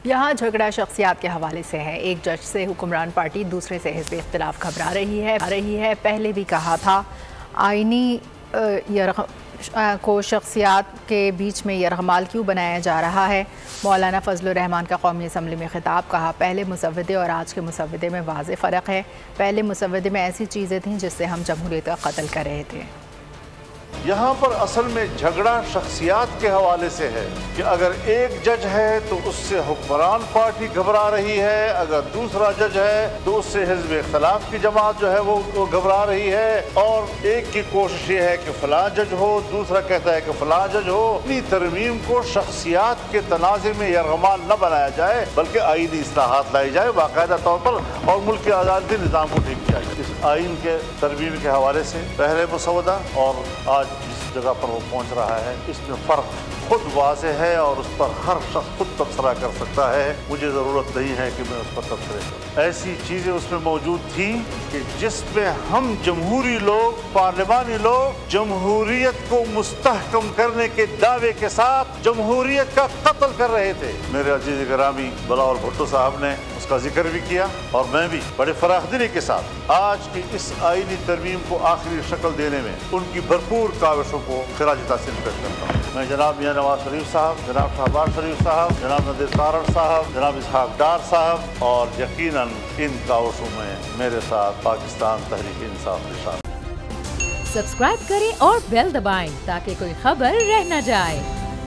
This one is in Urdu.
یہاں جھگڑا شخصیات کے حوالے سے ہے۔ ایک جج سے حکمران پارٹی دوسرے سے حزب اختلاف گھبرا رہی ہے۔ پہلے بھی کہا تھا آئینی کو شخصیات کے بیچ میں یرغمال کیوں بنایا جا رہا ہے۔ مولانا فضل الرحمان کا قومی اسمبلی میں خطاب، کہا پہلے مسودے اور آج کے مسودے میں واضح فرق ہے۔ پہلے مسودے میں ایسی چیزیں تھیں جس سے ہم جمہوریت کا قتل کر رہے تھے۔ یہاں پر اصل میں جھگڑا شخصیات کے حوالے سے ہے کہ اگر ایک جج ہے تو اس سے حکمران پارٹی گھبرا رہی ہے، اگر دوسرا جج ہے تو اس سے حزب اختلاف کی جماعت جو ہے وہ گھبرا رہی ہے، اور ایک کی کوشش یہ ہے کہ فلاں جج ہو، دوسرا کہتا ہے کہ فلاں جج ہو۔ اپنی ترمیم کو شخصیات کے تنازع میں یرغمال نہ بنایا جائے بلکہ آئینی اصلاحات لائی جائے باقاعدہ طور پر، اور ملک کے عدالتی نظام کو ٹھیک کیا جائے۔ اس آئین کے ترمیم کے حوالے سے پہلے مسودہ اور آج جس جگہ پر وہ پہنچ رہا ہے اس میں فرق خود واضح ہے، اور اس پر ہر شخص خود تبصرہ کر سکتا ہے۔ مجھے ضرورت نہیں ہے کہ میں اس پر تبصرے کروں۔ ایسی چیزیں اس میں موجود تھیں کہ جس میں ہم جمہوری لوگ، پارلیمانی لوگ جمہوریت کو مستحکم کرنے کے دعوے کے ساتھ جمہوریت کا قتل کر رہے تھے۔ میرے عزیز گرامی بلاول بھٹو صاحب نے اس کا ذکر بھی کیا، اور میں بھی بڑے فراخ دلی کے ساتھ آج کی اس آئینی ترمیم کو آخری شکل دینے میں ان کی بھرپور کاوشوں کو خراج تحسین پیش کرتا ہوں۔ میں جناب میاں نواز شریف صاحب، جناب شہباز شریف صاحب، جناب نذیر تارڑ صاحب، جناب اسحاق ڈار صاحب، اور یقیناً ان کاوشوں میں میرے ساتھ پاکستان تحریک انصاف کے ساتھ۔ سبسکرائب کریں اور بیل دبائیں تاکہ کوئی خبر رہ نہ جائے۔